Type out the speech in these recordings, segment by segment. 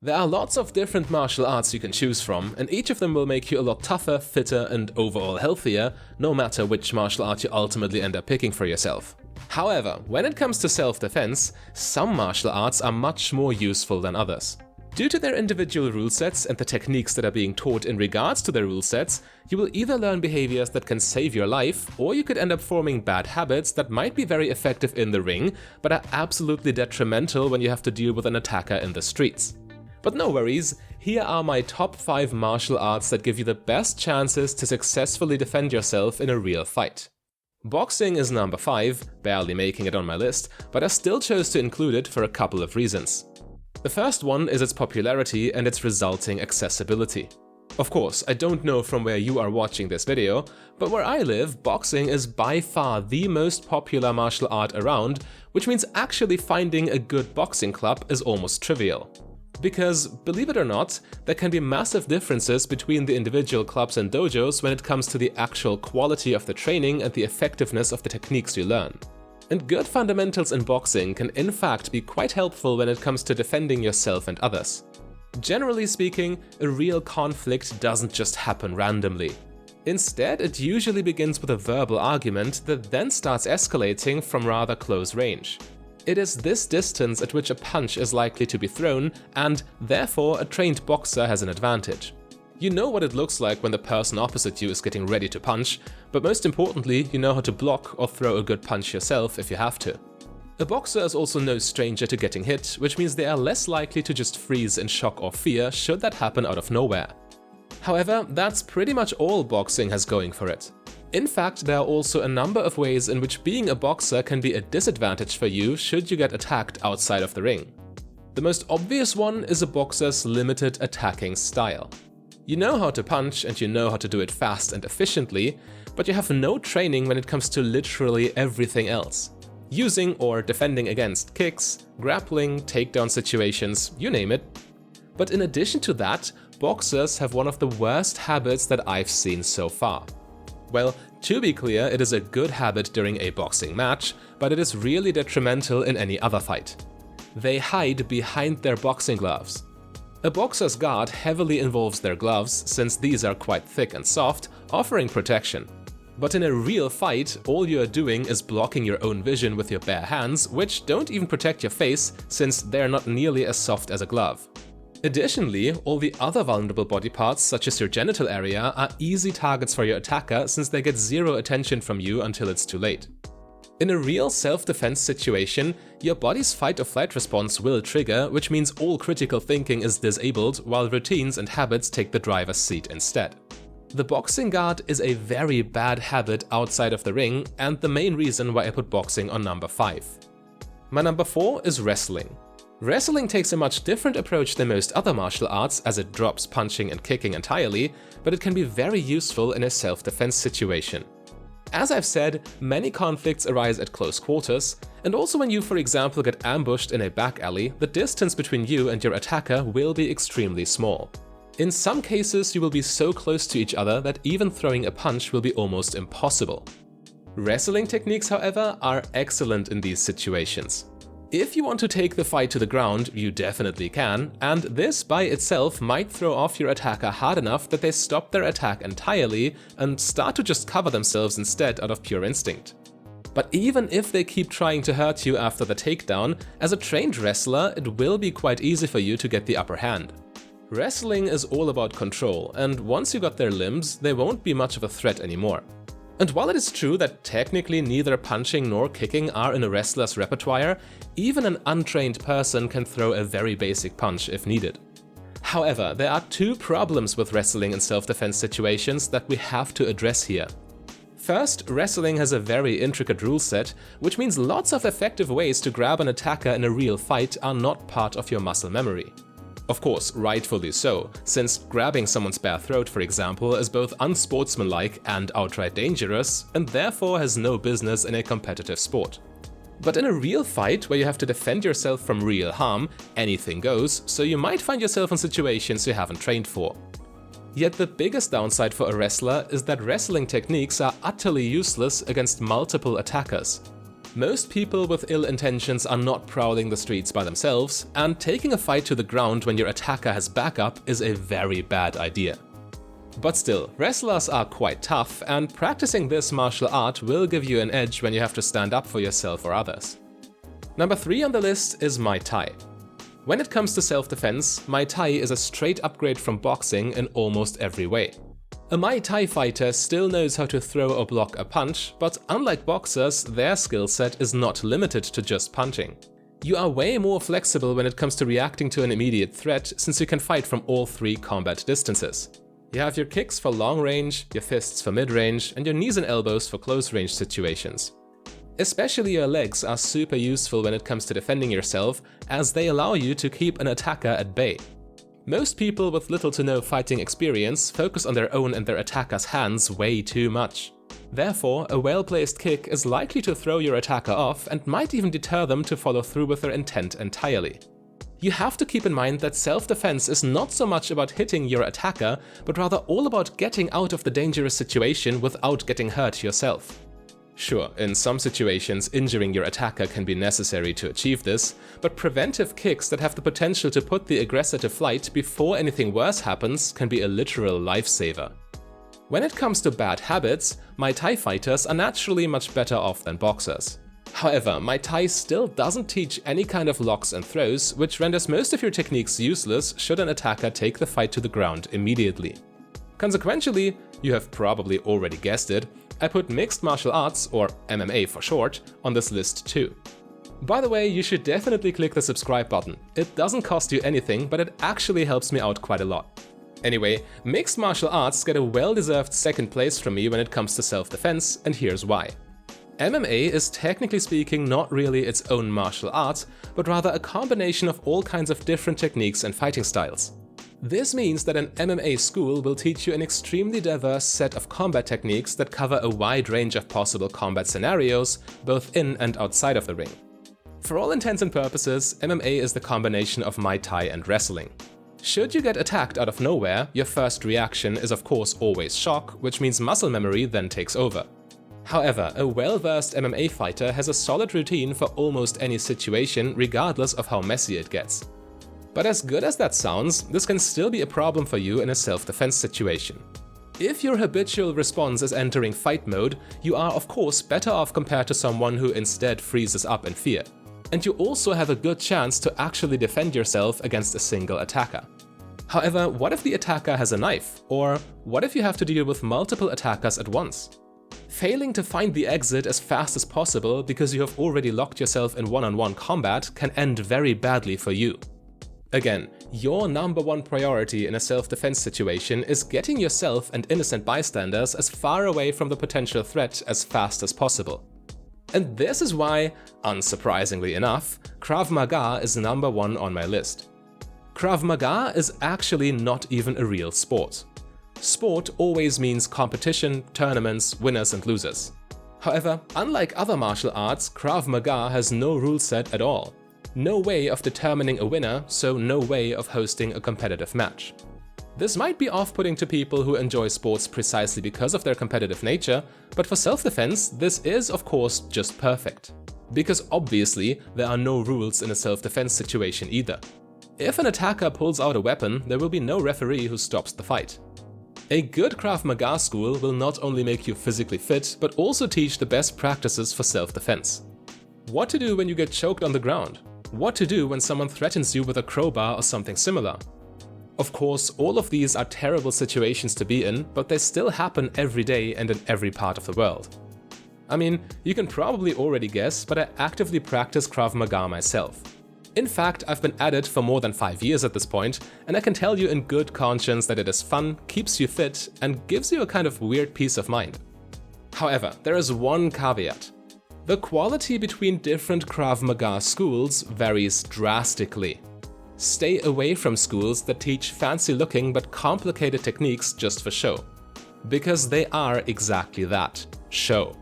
There are lots of different martial arts you can choose from, and each of them will make you a lot tougher, fitter, and overall healthier, no matter which martial art you ultimately end up picking for yourself. However, when it comes to self-defense, some martial arts are much more useful than others. Due to their individual rule sets and the techniques that are being taught in regards to their rule sets, you will either learn behaviors that can save your life, or you could end up forming bad habits that might be very effective in the ring, but are absolutely detrimental when you have to deal with an attacker in the streets. But no worries, here are my top 5 martial arts that give you the best chances to successfully defend yourself in a real fight. Boxing is number 5, barely making it on my list, but I still chose to include it for a couple of reasons. The first one is its popularity and its resulting accessibility. Of course, I don't know from where you are watching this video, but where I live, boxing is by far the most popular martial art around, which means actually finding a good boxing club is almost trivial. Because, believe it or not, there can be massive differences between the individual clubs and dojos when it comes to the actual quality of the training and the effectiveness of the techniques you learn. And good fundamentals in boxing can in fact be quite helpful when it comes to defending yourself and others. Generally speaking, a real conflict doesn't just happen randomly. Instead, it usually begins with a verbal argument that then starts escalating from rather close range. It is this distance at which a punch is likely to be thrown, and therefore a trained boxer has an advantage. You know what it looks like when the person opposite you is getting ready to punch, but most importantly, you know how to block or throw a good punch yourself if you have to. A boxer is also no stranger to getting hit, which means they are less likely to just freeze in shock or fear should that happen out of nowhere. However, that's pretty much all boxing has going for it. In fact, there are also a number of ways in which being a boxer can be a disadvantage for you should you get attacked outside of the ring. The most obvious one is a boxer's limited attacking style. You know how to punch and you know how to do it fast and efficiently, but you have no training when it comes to literally everything else. Using or defending against kicks, grappling, takedown situations, you name it. But in addition to that, boxers have one of the worst habits that I've seen so far. Well, to be clear, it is a good habit during a boxing match, but it is really detrimental in any other fight. They hide behind their boxing gloves. A boxer's guard heavily involves their gloves, since these are quite thick and soft, offering protection. But in a real fight, all you are doing is blocking your own vision with your bare hands, which don't even protect your face, since they're not nearly as soft as a glove. Additionally, all the other vulnerable body parts, such as your genital area, are easy targets for your attacker since they get zero attention from you until it's too late. In a real self-defense situation, your body's fight or flight response will trigger, which means all critical thinking is disabled while routines and habits take the driver's seat instead. The boxing guard is a very bad habit outside of the ring, and the main reason why I put boxing on number 5. My number 4 is wrestling. Wrestling takes a much different approach than most other martial arts as it drops punching and kicking entirely, but it can be very useful in a self-defense situation. As I've said, many conflicts arise at close quarters, and also when you, for example, get ambushed in a back alley, the distance between you and your attacker will be extremely small. In some cases, you will be so close to each other that even throwing a punch will be almost impossible. Wrestling techniques, however, are excellent in these situations. If you want to take the fight to the ground, you definitely can, and this by itself might throw off your attacker hard enough that they stop their attack entirely and start to just cover themselves instead out of pure instinct. But even if they keep trying to hurt you after the takedown, as a trained wrestler, it will be quite easy for you to get the upper hand. Wrestling is all about control, and once you got their limbs, they won't be much of a threat anymore. And while it is true that technically neither punching nor kicking are in a wrestler's repertoire, even an untrained person can throw a very basic punch if needed. However, there are 2 problems with wrestling in self-defense situations that we have to address here. First, wrestling has a very intricate rule set, which means lots of effective ways to grab an attacker in a real fight are not part of your muscle memory. Of course, rightfully so, since grabbing someone's bare throat, for example, is both unsportsmanlike and outright dangerous, and therefore has no business in a competitive sport. But in a real fight, where you have to defend yourself from real harm, anything goes, so you might find yourself in situations you haven't trained for. Yet the biggest downside for a wrestler is that wrestling techniques are utterly useless against multiple attackers. Most people with ill intentions are not prowling the streets by themselves, and taking a fight to the ground when your attacker has backup is a very bad idea. But still, wrestlers are quite tough, and practicing this martial art will give you an edge when you have to stand up for yourself or others. Number 3 on the list is Muay Thai. When it comes to self-defense, Muay Thai is a straight upgrade from boxing in almost every way. A Muay Thai fighter still knows how to throw or block a punch, but unlike boxers, their skill set is not limited to just punching. You are way more flexible when it comes to reacting to an immediate threat, since you can fight from all 3 combat distances. You have your kicks for long range, your fists for mid-range, and your knees and elbows for close-range situations. Especially your legs are super useful when it comes to defending yourself, as they allow you to keep an attacker at bay. Most people with little to no fighting experience focus on their own and their attacker's hands way too much. Therefore, a well-placed kick is likely to throw your attacker off and might even deter them to follow through with their intent entirely. You have to keep in mind that self-defense is not so much about hitting your attacker, but rather all about getting out of the dangerous situation without getting hurt yourself. Sure, in some situations injuring your attacker can be necessary to achieve this, but preventive kicks that have the potential to put the aggressor to flight before anything worse happens can be a literal lifesaver. When it comes to bad habits, Muay Thai fighters are naturally much better off than boxers. However, Muay Thai still doesn't teach any kind of locks and throws, which renders most of your techniques useless should an attacker take the fight to the ground immediately. Consequentially, you have probably already guessed it, I put mixed martial arts, or MMA for short, on this list too. By the way, you should definitely click the subscribe button. It doesn't cost you anything, but it actually helps me out quite a lot. Anyway, mixed martial arts get a well-deserved second place from me when it comes to self-defense, and here's why. MMA is technically speaking not really its own martial art, but rather a combination of all kinds of different techniques and fighting styles. This means that an MMA school will teach you an extremely diverse set of combat techniques that cover a wide range of possible combat scenarios, both in and outside of the ring. For all intents and purposes, MMA is the combination of Muay Thai and wrestling. Should you get attacked out of nowhere, your first reaction is of course always shock, which means muscle memory then takes over. However, a well-versed MMA fighter has a solid routine for almost any situation, regardless of how messy it gets. But as good as that sounds, this can still be a problem for you in a self-defense situation. If your habitual response is entering fight mode, you are of course better off compared to someone who instead freezes up in fear. And you also have a good chance to actually defend yourself against a single attacker. However, what if the attacker has a knife? Or what if you have to deal with multiple attackers at once? Failing to find the exit as fast as possible because you have already locked yourself in one-on-one combat can end very badly for you. Again, your number one priority in a self-defense situation is getting yourself and innocent bystanders as far away from the potential threat as fast as possible. And this is why, unsurprisingly enough, Krav Maga is number 1 on my list. Krav Maga is actually not even a real sport. Sport always means competition, tournaments, winners and losers. However, unlike other martial arts, Krav Maga has no rule set at all. No way of determining a winner, so no way of hosting a competitive match. This might be off-putting to people who enjoy sports precisely because of their competitive nature, but for self-defense, this is of course just perfect. Because obviously, there are no rules in a self-defense situation either. If an attacker pulls out a weapon, there will be no referee who stops the fight. A good Krav Maga school will not only make you physically fit, but also teach the best practices for self-defense. What to do when you get choked on the ground? What to do when someone threatens you with a crowbar or something similar? Of course, all of these are terrible situations to be in, but they still happen every day and in every part of the world. I mean, you can probably already guess, but I actively practice Krav Maga myself. In fact, I've been at it for more than 5 years at this point, and I can tell you in good conscience that it is fun, keeps you fit, and gives you a kind of weird peace of mind. However, there is one caveat. The quality between different Krav Maga schools varies drastically. Stay away from schools that teach fancy-looking but complicated techniques just for show. Because they are exactly that, show.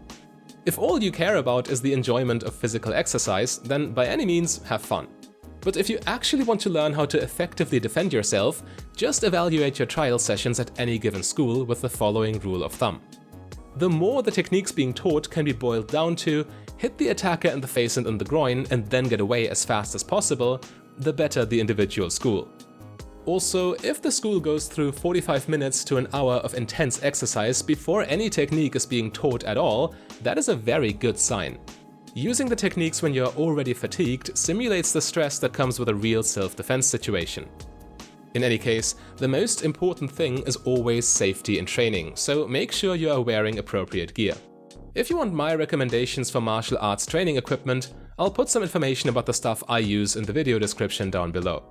If all you care about is the enjoyment of physical exercise, then by any means have fun. But if you actually want to learn how to effectively defend yourself, just evaluate your trial sessions at any given school with the following rule of thumb. The more the techniques being taught can be boiled down to hit the attacker in the face and in the groin and then get away as fast as possible, the better the individual school. Also, if the school goes through 45 minutes to an hour of intense exercise before any technique is being taught at all, that is a very good sign. Using the techniques when you are already fatigued simulates the stress that comes with a real self-defense situation. In any case, the most important thing is always safety in training, so make sure you are wearing appropriate gear. If you want my recommendations for martial arts training equipment, I'll put some information about the stuff I use in the video description down below.